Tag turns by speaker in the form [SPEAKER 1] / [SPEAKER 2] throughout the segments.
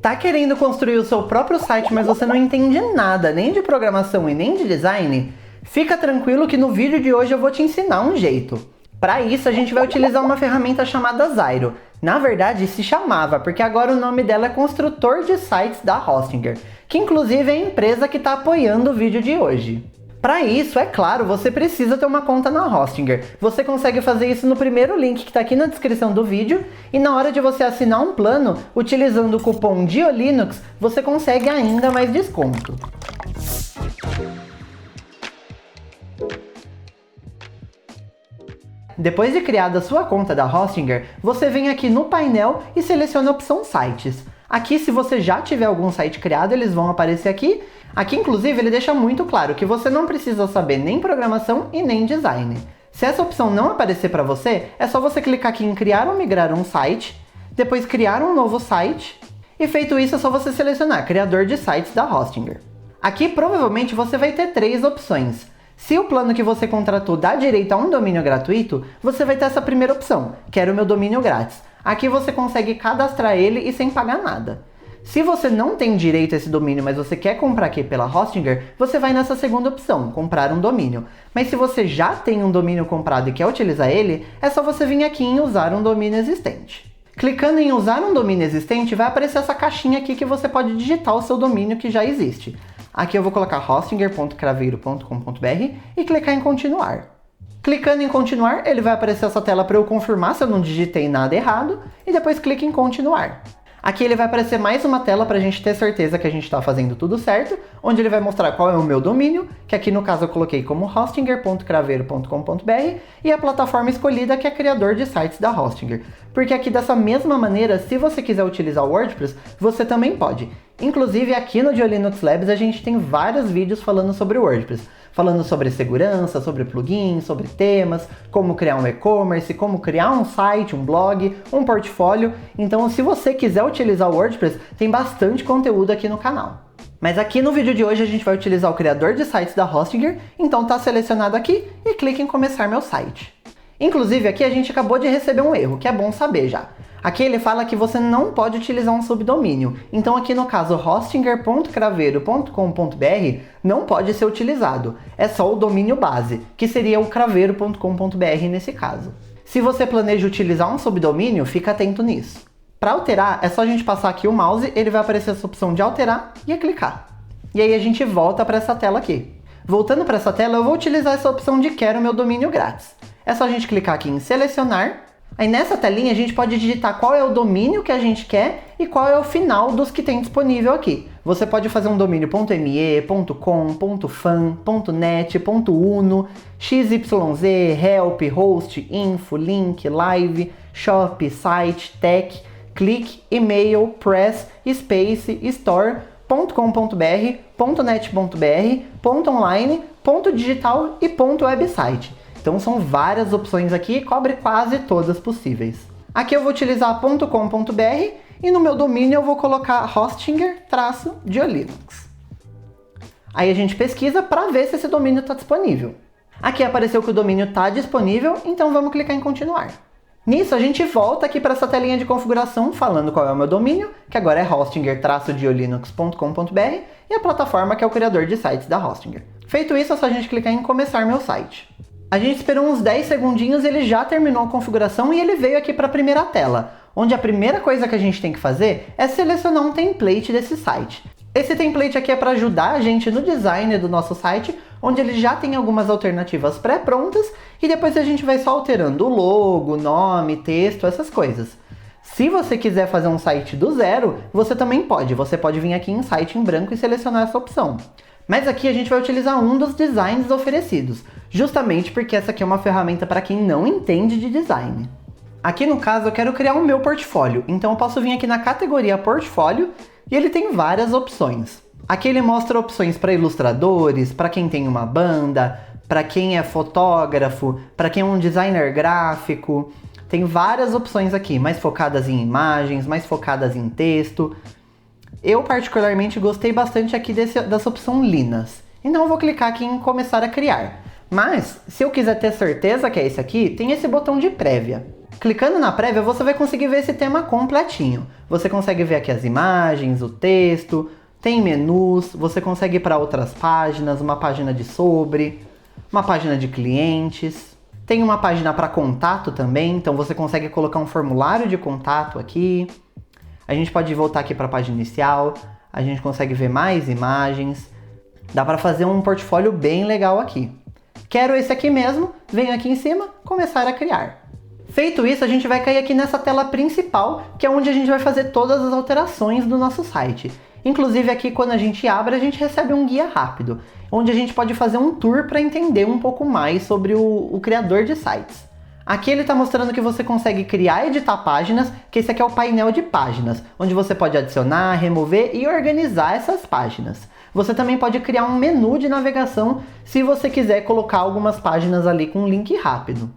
[SPEAKER 1] Tá querendo construir o seu próprio site, mas você não entende nada, nem de programação e nem de design? Fica tranquilo que no vídeo de hoje eu vou te ensinar um jeito. Para isso, a gente vai utilizar uma ferramenta chamada Zyro. Na verdade, se chamava, porque agora o nome dela é Construtor de Sites da Hostinger, que inclusive é a empresa que está apoiando o vídeo de hoje. Para isso, é claro, você precisa ter uma conta na Hostinger. Você consegue fazer isso no primeiro link que está aqui na descrição do vídeo, e na hora de você assinar um plano, utilizando o cupom DIOLINUX, você consegue ainda mais desconto. Depois de criada a sua conta da Hostinger, você vem aqui no painel e seleciona a opção Sites. Aqui, se você já tiver algum site criado, eles vão aparecer aqui. Aqui, inclusive, ele deixa muito claro que você não precisa saber nem programação e nem design. Se essa opção não aparecer para você, é só você clicar aqui em Criar ou Migrar um site, depois Criar um novo site, e feito isso é só você selecionar Criador de Sites da Hostinger. Aqui, provavelmente, você vai ter três opções. Se o plano que você contratou dá direito a um domínio gratuito, você vai ter essa primeira opção, Quero meu domínio grátis. Aqui você consegue cadastrar ele e sem pagar nada. Se você não tem direito a esse domínio, mas você quer comprar aqui pela Hostinger, você vai nessa segunda opção, comprar um domínio. Mas se você já tem um domínio comprado e quer utilizar ele, é só você vir aqui em usar um domínio existente. Clicando em usar um domínio existente, vai aparecer essa caixinha aqui que você pode digitar o seu domínio que já existe. Aqui eu vou colocar hostinger.craveiro.com.br e clicar em continuar. Clicando em continuar, ele vai aparecer essa tela para eu confirmar se eu não digitei nada errado, e depois clique em continuar. Aqui ele vai aparecer mais uma tela para a gente ter certeza que a gente está fazendo tudo certo, onde ele vai mostrar qual é o meu domínio, que aqui no caso eu coloquei como hostinger.craveiro.com.br, e a plataforma escolhida que é Criador de Sites da Hostinger. Porque aqui dessa mesma maneira, se você quiser utilizar o WordPress, você também pode. Inclusive aqui no DioLinux Labs a gente tem vários vídeos falando sobre o WordPress. Falando sobre segurança, sobre plugins, sobre temas, como criar um e-commerce, como criar um site, um blog, um portfólio. Então, se você quiser utilizar o WordPress, tem bastante conteúdo aqui no canal. Mas aqui no vídeo de hoje a gente vai utilizar o criador de sites da Hostinger, então tá selecionado aqui e clique em começar meu site. Inclusive aqui a gente acabou de receber um erro, que é bom saber já. Aqui ele fala que você não pode utilizar um subdomínio, então aqui no caso hostinger.craveiro.com.br não pode ser utilizado, é só o domínio base, que seria o craveiro.com.br nesse caso. Se você planeja utilizar um subdomínio, fica atento nisso. Para alterar, é só a gente passar aqui o mouse, ele vai aparecer essa opção de alterar e clicar. E aí a gente volta para essa tela aqui. Voltando para essa tela, eu vou utilizar essa opção de Quero meu domínio grátis. É só a gente clicar aqui em Selecionar. Aí nessa telinha a gente pode digitar qual é o domínio que a gente quer e qual é o final dos que tem disponível aqui. Você pode fazer um domínio .me, .com, .fan, .net, .uno, XYZ, help, host, info, link, live, shop, site, tech, click, email, press, space, store, .com.br, .net.br, .online, .digital e .website. Então são várias opções aqui e cobre quase todas possíveis. Aqui eu vou utilizar .com.br e no meu domínio eu vou colocar hostinger-diolinux. Aí a gente pesquisa para ver se esse domínio está disponível. Aqui apareceu que o domínio está disponível, então vamos clicar em continuar. Nisso a gente volta aqui para essa telinha de configuração falando qual é o meu domínio, que agora é hostinger-diolinux.com.br, e a plataforma que é o criador de sites da Hostinger. Feito isso, é só a gente clicar em começar meu site. A gente esperou uns 10 segundinhos e ele já terminou a configuração e ele veio aqui para a primeira tela, onde a primeira coisa que a gente tem que fazer é selecionar um template desse site. Esse template aqui é para ajudar a gente no design do nosso site, onde ele já tem algumas alternativas pré-prontas e depois a gente vai só alterando o logo, nome, texto, essas coisas. Se você quiser fazer um site do zero, você também pode. Você pode vir aqui em site em branco e selecionar essa opção. Mas aqui a gente vai utilizar um dos designs oferecidos, justamente porque essa aqui é uma ferramenta para quem não entende de design. Aqui no caso eu quero criar o meu portfólio, então eu posso vir aqui na categoria portfólio e ele tem várias opções. Aqui ele mostra opções para ilustradores, para quem tem uma banda, para quem é fotógrafo, para quem é um designer gráfico. Tem várias opções aqui, mais focadas em imagens, mais focadas em texto. Eu particularmente gostei bastante aqui dessa opção Linas. Então eu vou clicar aqui em começar a criar. Mas, se eu quiser ter certeza que é esse aqui, tem esse botão de prévia. Clicando na prévia, você vai conseguir ver esse tema completinho. Você consegue ver aqui as imagens, o texto, tem menus, você consegue ir para outras páginas, uma página de sobre, uma página de clientes. Tem uma página para contato também, então você consegue colocar um formulário de contato aqui. A gente pode voltar aqui para a página inicial, a gente consegue ver mais imagens. Dá para fazer um portfólio bem legal aqui. Quero esse aqui mesmo, venho aqui em cima, começar a criar. Feito isso, a gente vai cair aqui nessa tela principal, que é onde a gente vai fazer todas as alterações do nosso site. Inclusive aqui quando a gente abre, a gente recebe um guia rápido, onde a gente pode fazer um tour para entender um pouco mais sobre o criador de sites. Aqui ele está mostrando que você consegue criar e editar páginas, que esse aqui é o painel de páginas, onde você pode adicionar, remover e organizar essas páginas. Você também pode criar um menu de navegação se você quiser colocar algumas páginas ali com um link rápido.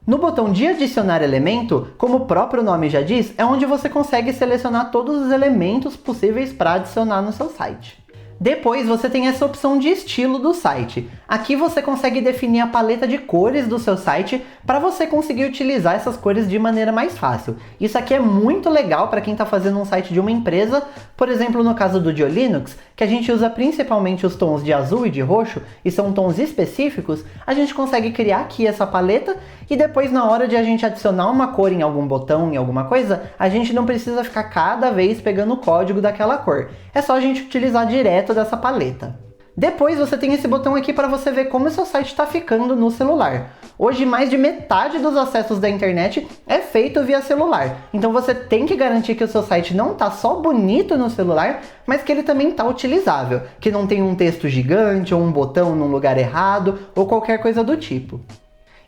[SPEAKER 1] No botão de adicionar elemento, como o próprio nome já diz, é onde você consegue selecionar todos os elementos possíveis para adicionar no seu site. Depois você tem essa opção de estilo do site. Aqui você consegue definir a paleta de cores do seu site para você conseguir utilizar essas cores de maneira mais fácil. Isso aqui é muito legal para quem está fazendo um site de uma empresa, por exemplo no caso do Linux, que a gente usa principalmente os tons de azul e de roxo, e são tons específicos, a gente consegue criar aqui essa paleta e depois na hora de a gente adicionar uma cor em algum botão, em alguma coisa, a gente não precisa ficar cada vez pegando o código daquela cor. É só a gente utilizar direto dessa paleta. Depois você tem esse botão aqui para você ver como o seu site está ficando no celular. Hoje mais de metade dos acessos da internet é feito via celular. Então você tem que garantir que o seu site não está só bonito no celular, mas que ele também está utilizável. Que não tem um texto gigante ou um botão num lugar errado ou qualquer coisa do tipo.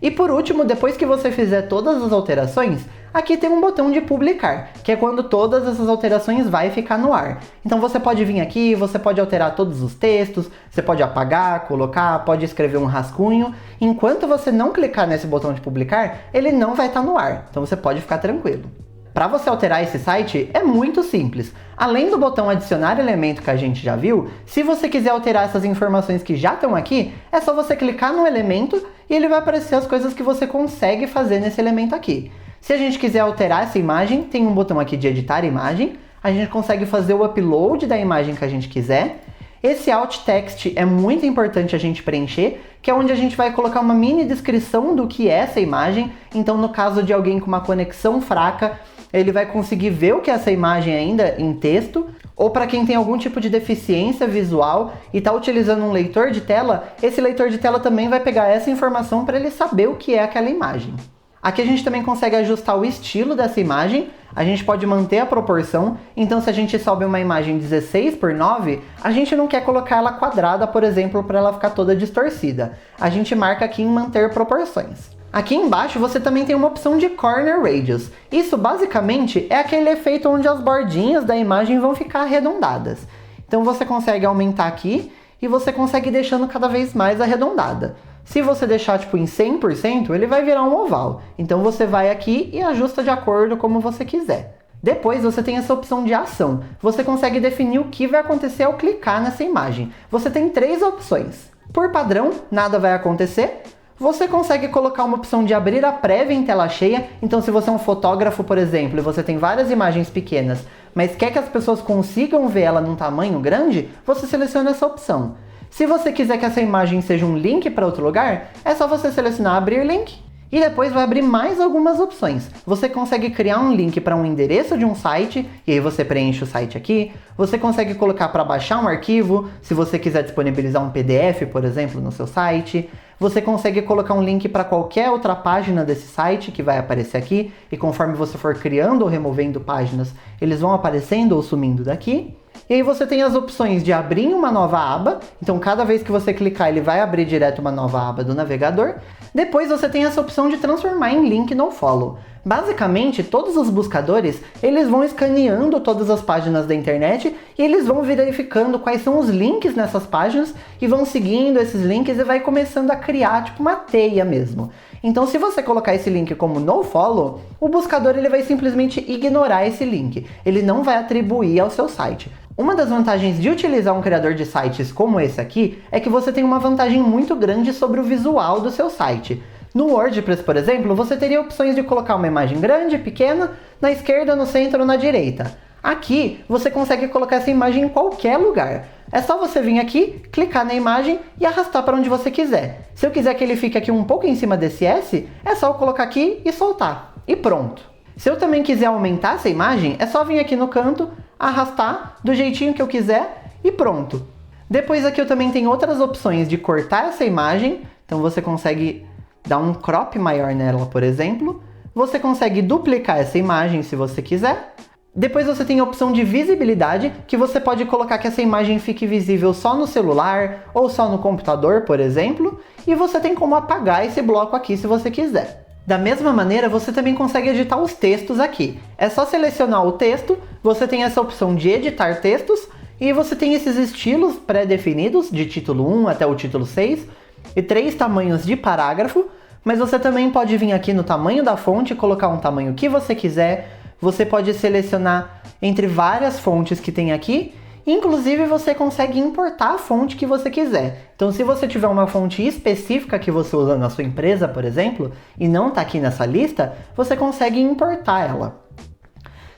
[SPEAKER 1] E por último, depois que você fizer todas as alterações, aqui tem um botão de publicar, que é quando todas essas alterações vai ficar no ar. Então você pode vir aqui, você pode alterar todos os textos, você pode apagar, colocar, pode escrever um rascunho. Enquanto você não clicar nesse botão de publicar, ele não vai estar no ar, então você pode ficar tranquilo. Para você alterar esse site é muito simples. Além do botão adicionar elemento que a gente já viu, se você quiser alterar essas informações que já estão aqui, é só você clicar no elemento e ele vai aparecer as coisas que você consegue fazer nesse elemento aqui. Se a gente quiser alterar essa imagem, tem um botão aqui de editar imagem, a gente consegue fazer o upload da imagem que a gente quiser. Esse alt text é muito importante a gente preencher, que é onde a gente vai colocar uma mini descrição do que é essa imagem. Então no caso de alguém com uma conexão fraca, ele vai conseguir ver o que é essa imagem ainda em texto, ou para quem tem algum tipo de deficiência visual e está utilizando um leitor de tela, esse leitor de tela também vai pegar essa informação para ele saber o que é aquela imagem. Aqui a gente também consegue ajustar o estilo dessa imagem, a gente pode manter a proporção, então se a gente sobe uma imagem 16:9, a gente não quer colocar ela quadrada, por exemplo, para ela ficar toda distorcida. A gente marca aqui em manter proporções. Aqui embaixo você também tem uma opção de Corner Radius. Isso basicamente é aquele efeito onde as bordinhas da imagem vão ficar arredondadas. Então você consegue aumentar aqui e você consegue ir deixando cada vez mais arredondada. Se você deixar tipo em 100%, ele vai virar um oval. Então você vai aqui e ajusta de acordo como você quiser. Depois você tem essa opção de ação. Você consegue definir o que vai acontecer ao clicar nessa imagem. Você tem 3 opções. Por padrão, nada vai acontecer. Você consegue colocar uma opção de abrir a prévia em tela cheia, então se você é um fotógrafo, por exemplo, e você tem várias imagens pequenas, mas quer que as pessoas consigam ver ela num tamanho grande, você seleciona essa opção. Se você quiser que essa imagem seja um link para outro lugar, é só você selecionar abrir link. E depois vai abrir mais algumas opções. Você consegue criar um link para um endereço de um site, e aí você preenche o site aqui. Você consegue colocar para baixar um arquivo, se você quiser disponibilizar um PDF, por exemplo, no seu site. Você consegue colocar um link para qualquer outra página desse site que vai aparecer aqui, e conforme você for criando ou removendo páginas, eles vão aparecendo ou sumindo daqui. E aí você tem as opções de abrir uma nova aba, então cada vez que você clicar ele vai abrir direto uma nova aba do navegador. Depois você tem essa opção de transformar em link nofollow. Basicamente, todos os buscadores, eles vão escaneando todas as páginas da internet e eles vão verificando quais são os links nessas páginas e vão seguindo esses links e vai começando a criar tipo uma teia mesmo. Então se você colocar esse link como nofollow, o buscador ele vai simplesmente ignorar esse link. Ele não vai atribuir ao seu site. Uma das vantagens de utilizar um criador de sites como esse aqui é que você tem uma vantagem muito grande sobre o visual do seu site. No WordPress, por exemplo, você teria opções de colocar uma imagem grande, pequena, na esquerda, no centro ou na direita. Aqui, você consegue colocar essa imagem em qualquer lugar. É só você vir aqui, clicar na imagem e arrastar para onde você quiser. Se eu quiser que ele fique aqui um pouco em cima desse S, é só eu colocar aqui e soltar. E pronto. Se eu também quiser aumentar essa imagem, é só vir aqui no canto, arrastar do jeitinho que eu quiser e pronto. Depois aqui eu também tenho outras opções de cortar essa imagem. Então você consegue dar um crop maior nela, por exemplo. Você consegue duplicar essa imagem se você quiser. Depois você tem a opção de visibilidade, que você pode colocar que essa imagem fique visível só no celular ou só no computador, por exemplo. E você tem como apagar esse bloco aqui se você quiser. Da mesma maneira, você também consegue editar os textos aqui. É só selecionar o texto, você tem essa opção de editar textos, e você tem esses estilos pré-definidos, de título 1 até o título 6, e 3 tamanhos de parágrafo, mas você também pode vir aqui no tamanho da fonte e colocar um tamanho que você quiser. Você pode selecionar entre várias fontes que tem aqui, inclusive você consegue importar a fonte que você quiser. Então se você tiver uma fonte específica que você usa na sua empresa, por exemplo, e não está aqui nessa lista, você consegue importar ela.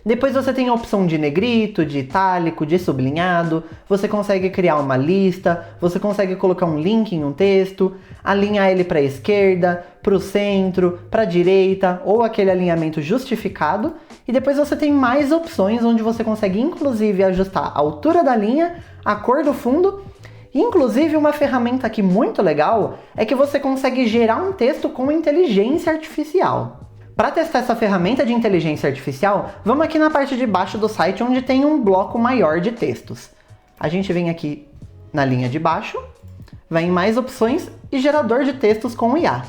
[SPEAKER 1] Depois você tem a opção de negrito, de itálico, de sublinhado, você consegue criar uma lista, você consegue colocar um link em um texto, alinhar ele para a esquerda, para o centro, para a direita, ou aquele alinhamento justificado. E depois você tem mais opções onde você consegue inclusive ajustar a altura da linha, a cor do fundo. Inclusive uma ferramenta aqui muito legal é que você consegue gerar um texto com inteligência artificial. Para testar essa ferramenta de inteligência artificial, vamos aqui na parte de baixo do site onde tem um bloco maior de textos. A gente vem aqui na linha de baixo, vai em mais opções e gerador de textos com IA.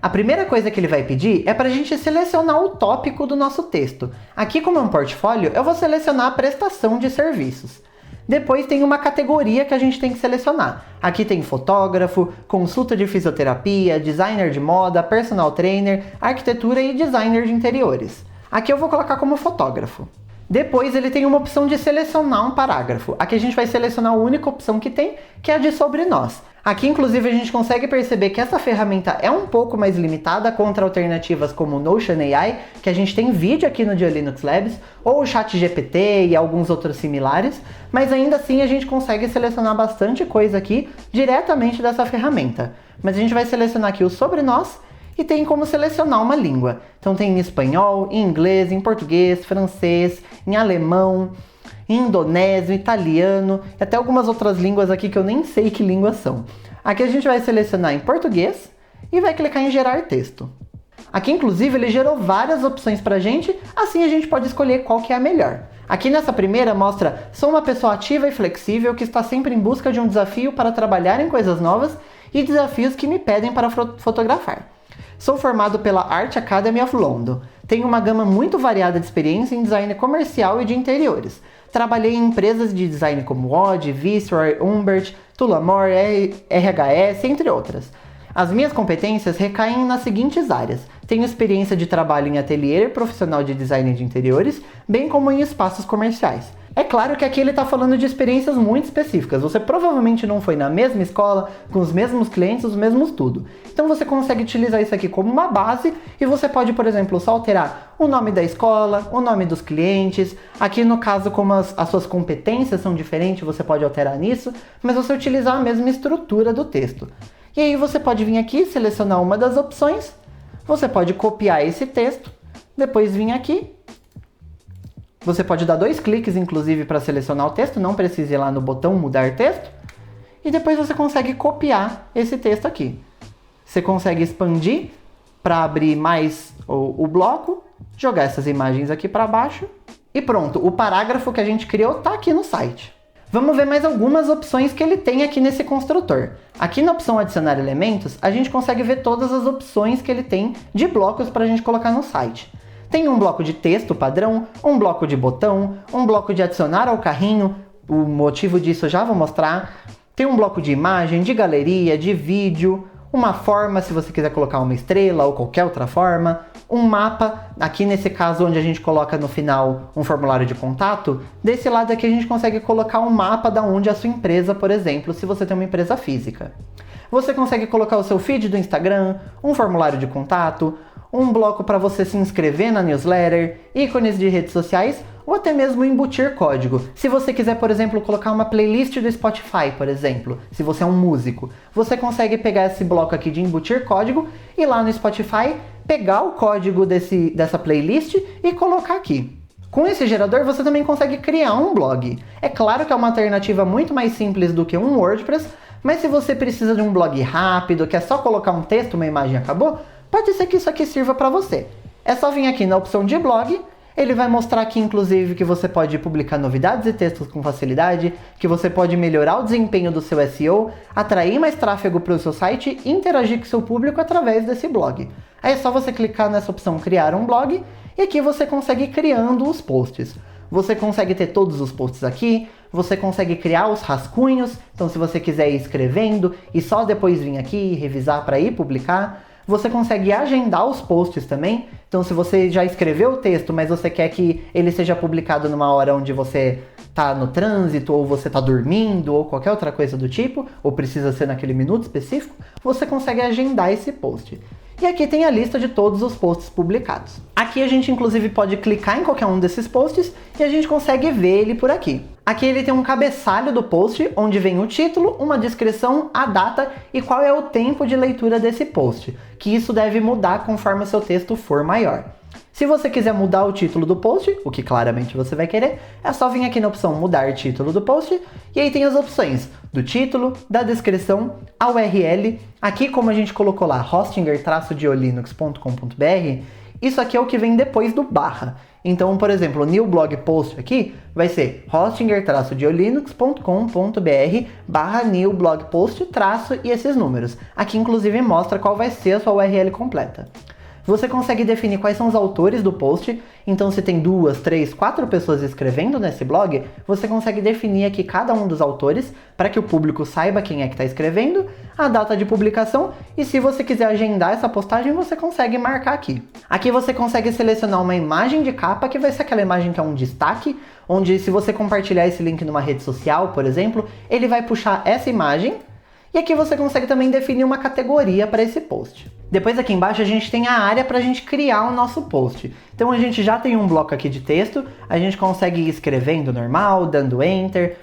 [SPEAKER 1] A primeira coisa que ele vai pedir é para a gente selecionar o tópico do nosso texto. Aqui, como é um portfólio, eu vou selecionar a prestação de serviços. Depois tem uma categoria que a gente tem que selecionar. Aqui tem fotógrafo, consulta de fisioterapia, designer de moda, personal trainer, arquitetura e designer de interiores. Aqui eu vou colocar como fotógrafo. Depois ele tem uma opção de selecionar um parágrafo. Aqui a gente vai selecionar a única opção que tem, que é a de sobre nós. Aqui, inclusive, a gente consegue perceber que essa ferramenta é um pouco mais limitada contra alternativas como o Notion AI, que a gente tem vídeo aqui no Dia Linux Labs, ou o ChatGPT e alguns outros similares, mas ainda assim a gente consegue selecionar bastante coisa aqui diretamente dessa ferramenta. Mas a gente vai selecionar aqui o sobre nós e tem como selecionar uma língua. Então tem em espanhol, em inglês, em português, francês, em alemão, indonésio, italiano e até algumas outras línguas aqui que eu nem sei que línguas são. Aqui a gente vai selecionar em português e vai clicar em gerar texto. Aqui inclusive ele gerou várias opções pra gente, assim a gente pode escolher qual que é a melhor. Aqui nessa primeira mostra: sou uma pessoa ativa e flexível que está sempre em busca de um desafio para trabalhar em coisas novas e desafios que me pedem para fotografar. Sou formado pela Art Academy of London. Tenho uma gama muito variada de experiência em design comercial e de interiores. Trabalhei em empresas de design como Odd, Viceroy, Humbert, Tullamore, RHS, entre outras. As minhas competências recaem nas seguintes áreas. Tenho experiência de trabalho em ateliê profissional de design de interiores, bem como em espaços comerciais. É claro que aqui ele está falando de experiências muito específicas. Você provavelmente não foi na mesma escola, com os mesmos clientes, os mesmos tudo. Então você consegue utilizar isso aqui como uma base e você pode, por exemplo, só alterar o nome da escola, o nome dos clientes. Aqui no caso, como as suas competências são diferentes, você pode alterar nisso, mas você utilizar a mesma estrutura do texto. E aí você pode vir aqui, selecionar uma das opções, você pode copiar esse texto, depois vir aqui. Você pode dar 2 cliques, inclusive, para selecionar o texto, não precisa ir lá no botão mudar texto. E depois você consegue copiar esse texto aqui. Você consegue expandir para abrir mais o bloco, jogar essas imagens aqui para baixo e pronto, o parágrafo que a gente criou está aqui no site. Vamos ver mais algumas opções que ele tem aqui nesse construtor. Aqui na opção adicionar elementos, a gente consegue ver todas as opções que ele tem de blocos para a gente colocar no site. Tem um bloco de texto padrão, um bloco de botão, um bloco de adicionar ao carrinho, o motivo disso eu já vou mostrar. Tem um bloco de imagem, de galeria, de vídeo, uma forma se você quiser colocar uma estrela ou qualquer outra forma, um mapa, aqui nesse caso onde a gente coloca no final um formulário de contato, desse lado aqui a gente consegue colocar um mapa da onde é a sua empresa, por exemplo, se você tem uma empresa física. Você consegue colocar o seu feed do Instagram, um formulário de contato, um bloco para você se inscrever na newsletter, ícones de redes sociais ou até mesmo embutir código. Se você quiser, por exemplo, colocar uma playlist do Spotify, por exemplo, se você é um músico, você consegue pegar esse bloco aqui de embutir código e lá no Spotify pegar o código dessa playlist e colocar aqui. Com esse gerador você também consegue criar um blog. É claro que é uma alternativa muito mais simples do que um WordPress, mas se você precisa de um blog rápido, que é só colocar um texto, uma imagem e acabou, pode ser que isso aqui sirva para você. É só vir aqui na opção de blog, ele vai mostrar aqui inclusive que você pode publicar novidades e textos com facilidade, que você pode melhorar o desempenho do seu SEO, atrair mais tráfego para o seu site e interagir com o seu público através desse blog. Aí é só você clicar nessa opção criar um blog e aqui você consegue ir criando os posts. Você consegue ter todos os posts aqui, você consegue criar os rascunhos, então se você quiser ir escrevendo e só depois vir aqui e revisar para ir publicar. Você consegue agendar os posts também, então se você já escreveu o texto, mas você quer que ele seja publicado numa hora onde você está no trânsito, ou você está dormindo, ou qualquer outra coisa do tipo, ou precisa ser naquele minuto específico, você consegue agendar esse post. E aqui tem a lista de todos os posts publicados. Aqui a gente inclusive pode clicar em qualquer um desses posts e a gente consegue ver ele por aqui. Aqui ele tem um cabeçalho do post, onde vem o título, uma descrição, a data e qual é o tempo de leitura desse post, que isso deve mudar conforme o seu texto for maior. Se você quiser mudar o título do post, o que claramente você vai querer, é só vir aqui na opção mudar título do post, e aí tem as opções do título, da descrição, a URL, aqui como a gente colocou lá, hostinger-diolinux.com.br, isso aqui é o que vem depois do barra. Então, por exemplo, o new blog post aqui vai ser hostinger-diolinux.com.br/new blog post traço e esses números. Aqui inclusive mostra qual vai ser a sua URL completa. Você consegue definir quais são os autores do post, então se tem 2, 3, 4 pessoas escrevendo nesse blog, você consegue definir aqui cada um dos autores para que o público saiba quem é que está escrevendo, a data de publicação e se você quiser agendar essa postagem, você consegue marcar aqui. Aqui você consegue selecionar uma imagem de capa, que vai ser aquela imagem que é um destaque, onde se você compartilhar esse link numa rede social, por exemplo, ele vai puxar essa imagem. E aqui você consegue também definir uma categoria para esse post. Depois aqui embaixo a gente tem a área para a gente criar o nosso post. Então a gente já tem um bloco aqui de texto, a gente consegue ir escrevendo normal, dando enter.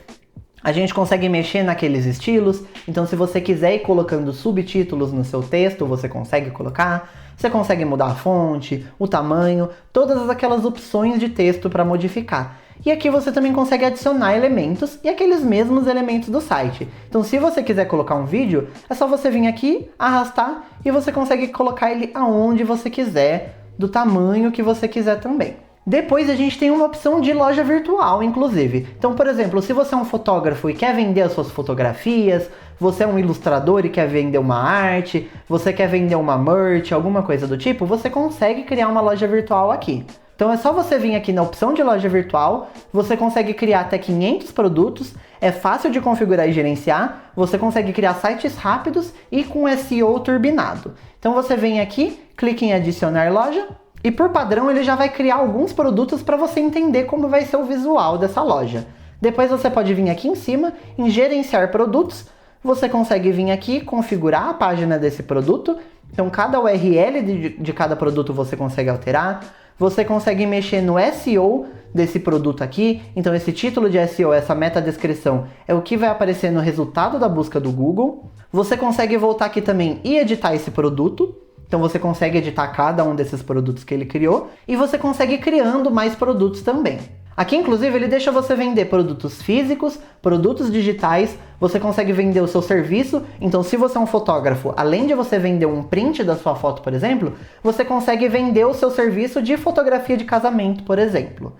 [SPEAKER 1] A gente consegue mexer naqueles estilos, então se você quiser ir colocando subtítulos no seu texto, você consegue colocar. Você consegue mudar a fonte, o tamanho, todas aquelas opções de texto para modificar. E aqui você também consegue adicionar elementos e aqueles mesmos elementos do site. Então se você quiser colocar um vídeo, é só você vir aqui, arrastar e você consegue colocar ele aonde você quiser, do tamanho que você quiser também. Depois a gente tem uma opção de loja virtual, inclusive. Então, por exemplo, se você é um fotógrafo e quer vender as suas fotografias, você é um ilustrador e quer vender uma arte, você quer vender uma merch, alguma coisa do tipo, você consegue criar uma loja virtual aqui. Então é só você vir aqui na opção de loja virtual, você consegue criar até 500 produtos, é fácil de configurar e gerenciar, você consegue criar sites rápidos e com SEO turbinado. Então você vem aqui, clica em adicionar loja e por padrão ele já vai criar alguns produtos para você entender como vai ser o visual dessa loja. Depois você pode vir aqui em cima, em gerenciar produtos, você consegue vir aqui configurar a página desse produto, então cada URL de cada produto você consegue alterar. Você consegue mexer no SEO desse produto aqui, então esse título de SEO, essa meta descrição, é o que vai aparecer no resultado da busca do Google. Você consegue voltar aqui também e editar esse produto, então você consegue editar cada um desses produtos que ele criou, e você consegue ir criando mais produtos também. Aqui, inclusive, ele deixa você vender produtos físicos, produtos digitais, você consegue vender o seu serviço, então se você é um fotógrafo, além de você vender um print da sua foto, por exemplo, você consegue vender o seu serviço de fotografia de casamento, por exemplo.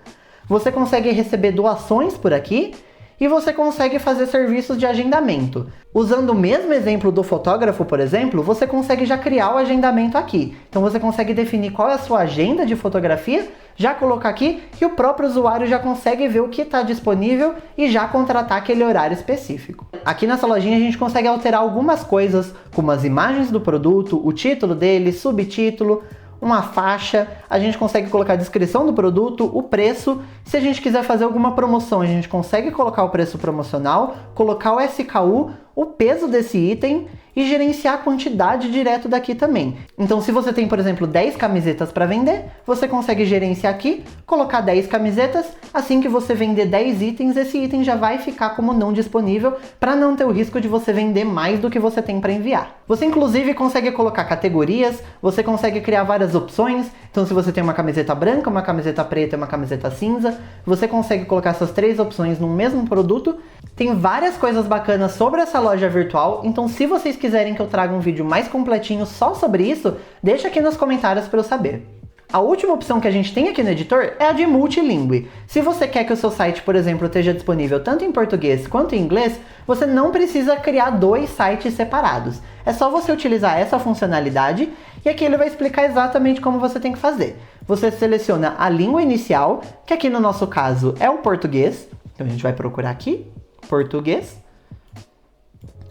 [SPEAKER 1] Você consegue receber doações por aqui, e você consegue fazer serviços de agendamento. Usando o mesmo exemplo do fotógrafo, por exemplo, você consegue já criar o agendamento aqui. Então você consegue definir qual é a sua agenda de fotografia, já colocar aqui e o próprio usuário já consegue ver o que está disponível e já contratar aquele horário específico. Aqui nessa lojinha a gente consegue alterar algumas coisas, como as imagens do produto, o título dele, subtítulo, uma faixa, a gente consegue colocar a descrição do produto, o preço. Se a gente quiser fazer alguma promoção, a gente consegue colocar o preço promocional, colocar o SKU, o peso desse item e gerenciar a quantidade direto daqui também. Então se você tem, por exemplo, 10 camisetas para vender, você consegue gerenciar aqui, colocar 10 camisetas, assim que você vender 10 itens, esse item já vai ficar como não disponível para não ter o risco de você vender mais do que você tem para enviar. Você inclusive consegue colocar categorias, você consegue criar várias opções, então se você tem uma camiseta branca, uma camiseta preta e uma camiseta cinza, você consegue colocar essas 3 opções no mesmo produto. Tem várias coisas bacanas sobre essa loja virtual, então se vocês quiserem que eu traga um vídeo mais completinho só sobre isso, deixa aqui nos comentários para eu saber. A última opção que a gente tem aqui no editor é a de multilingüe. Se você quer que o seu site, por exemplo, esteja disponível tanto em português quanto em inglês, você não precisa criar 2 sites separados. É só você utilizar essa funcionalidade e aqui ele vai explicar exatamente como você tem que fazer. Você seleciona a língua inicial, que aqui no nosso caso é o português. Então a gente vai procurar aqui, português.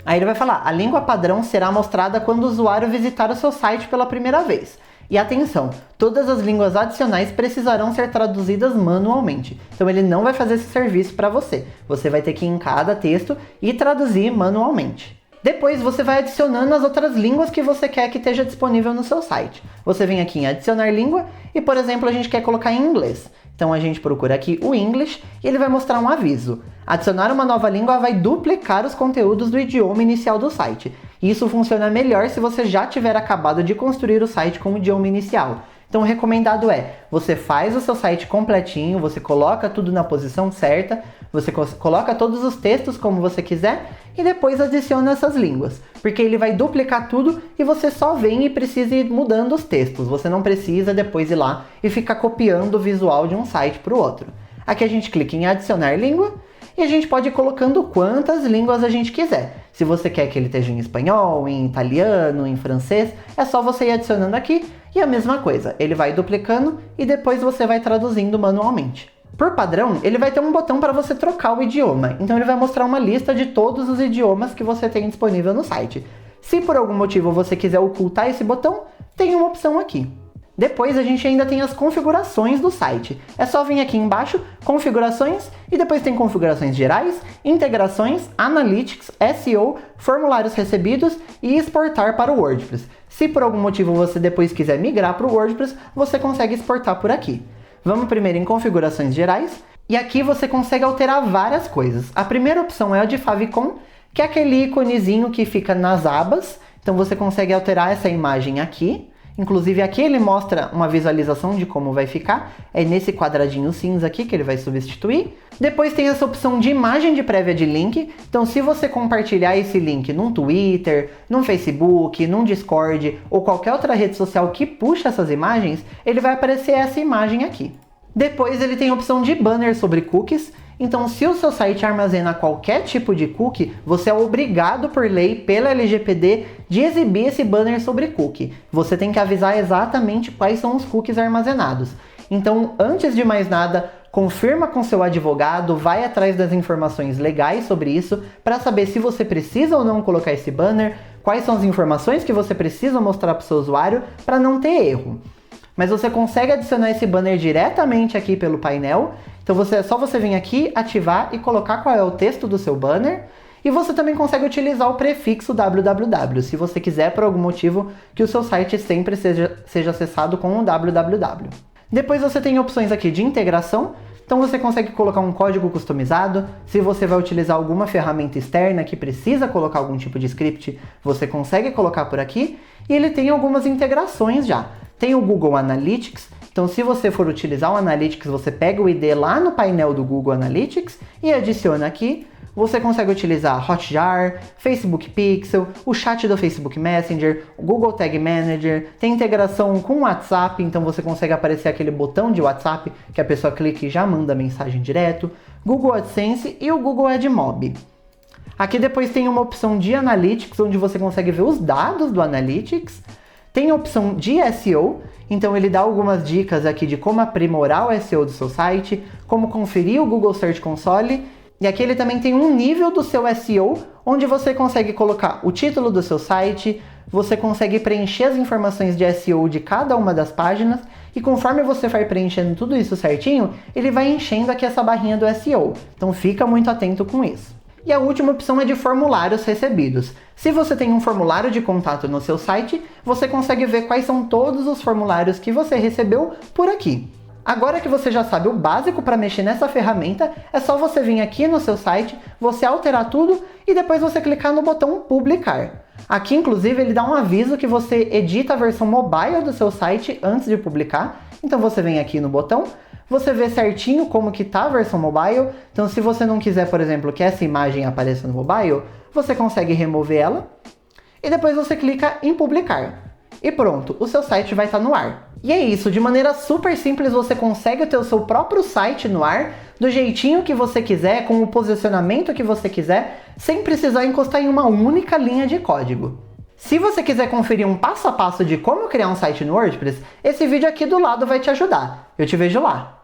[SPEAKER 1] Aí ele vai falar, a língua padrão será mostrada quando o usuário visitar o seu site pela primeira vez. E atenção, todas as línguas adicionais precisarão ser traduzidas manualmente. Então ele não vai fazer esse serviço para você. Você vai ter que ir em cada texto e traduzir manualmente. Depois você vai adicionando as outras línguas que você quer que esteja disponível no seu site. Você vem aqui em adicionar língua e, por exemplo, a gente quer colocar em inglês. Então a gente procura aqui o English e ele vai mostrar um aviso. Adicionar uma nova língua vai duplicar os conteúdos do idioma inicial do site. E isso funciona melhor se você já tiver acabado de construir o site com o idioma inicial. Então o recomendado é, você faz o seu site completinho, você coloca tudo na posição certa, você coloca todos os textos como você quiser e depois adiciona essas línguas. Porque ele vai duplicar tudo e você só vem e precisa ir mudando os textos. Você não precisa depois ir lá e ficar copiando o visual de um site para o outro. Aqui a gente clica em adicionar língua e a gente pode ir colocando quantas línguas a gente quiser. Se você quer que ele esteja em espanhol, em italiano, em francês, é só você ir adicionando aqui e a mesma coisa. Ele vai duplicando e depois você vai traduzindo manualmente. Por padrão, ele vai ter um botão para você trocar o idioma. Então ele vai mostrar uma lista de todos os idiomas que você tem disponível no site. Se por algum motivo você quiser ocultar esse botão, tem uma opção aqui. Depois a gente ainda tem as configurações do site. É só vir aqui embaixo, configurações, e depois tem configurações gerais, integrações, analytics, SEO, formulários recebidos e exportar para o WordPress. Se por algum motivo você depois quiser migrar para o WordPress, você consegue exportar por aqui. Vamos primeiro em configurações gerais, e aqui você consegue alterar várias coisas. A primeira opção é a de favicon, que é aquele íconezinho que fica nas abas, então você consegue alterar essa imagem aqui. Inclusive aqui ele mostra uma visualização de como vai ficar, é nesse quadradinho cinza aqui que ele vai substituir. Depois tem essa opção de imagem de prévia de link, então se você compartilhar esse link num Twitter, num Facebook, num Discord ou qualquer outra rede social que puxa essas imagens, ele vai aparecer essa imagem aqui. Depois ele tem a opção de banner sobre cookies, então se o seu site armazena qualquer tipo de cookie, você é obrigado por lei, pela LGPD, de exibir esse banner sobre cookie. Você tem que avisar exatamente quais são os cookies armazenados. Então, antes de mais nada, confirma com seu advogado, vai atrás das informações legais sobre isso, para saber se você precisa ou não colocar esse banner, quais são as informações que você precisa mostrar para o seu usuário, para não ter erro. Mas você consegue adicionar esse banner diretamente aqui pelo painel. Então é só você vir aqui, ativar e colocar qual é o texto do seu banner. E você também consegue utilizar o prefixo www, se você quiser por algum motivo que o seu site sempre seja acessado com o www. Depois você tem opções aqui de integração. Então você consegue colocar um código customizado. Se você vai utilizar alguma ferramenta externa que precisa colocar algum tipo de script, você consegue colocar por aqui. E ele tem algumas integrações já. Tem o Google Analytics, então se você for utilizar o Analytics, você pega o ID lá no painel do Google Analytics e adiciona aqui. Você consegue utilizar Hotjar, Facebook Pixel, o chat do Facebook Messenger, o Google Tag Manager, tem integração com o WhatsApp, então você consegue aparecer aquele botão de WhatsApp que a pessoa clica e já manda mensagem direto, Google AdSense e o Google AdMob. Aqui depois tem uma opção de Analytics, onde você consegue ver os dados do Analytics. Tem a opção de SEO, então ele dá algumas dicas aqui de como aprimorar o SEO do seu site, como conferir o Google Search Console, e aqui ele também tem um nível do seu SEO, onde você consegue colocar o título do seu site, você consegue preencher as informações de SEO de cada uma das páginas, e conforme você vai preenchendo tudo isso certinho, ele vai enchendo aqui essa barrinha do SEO, então fica muito atento com isso. E a última opção é de formulários recebidos. Se você tem um formulário de contato no seu site, você consegue ver quais são todos os formulários que você recebeu por aqui. Agora que você já sabe o básico para mexer nessa ferramenta, é só você vir aqui no seu site, você alterar tudo e depois você clicar no botão publicar. Aqui, inclusive, ele dá um aviso que você edita a versão mobile do seu site antes de publicar. Então você vem aqui no botão, você vê certinho como que tá a versão mobile. Então se você não quiser, por exemplo, que essa imagem apareça no mobile, você consegue remover ela. E depois você clica em publicar. E pronto, o seu site vai estar no ar. E é isso, de maneira super simples você consegue ter o seu próprio site no ar, do jeitinho que você quiser, com o posicionamento que você quiser, sem precisar encostar em uma única linha de código. Se você quiser conferir um passo a passo de como criar um site no WordPress, esse vídeo aqui do lado vai te ajudar. Eu te vejo lá!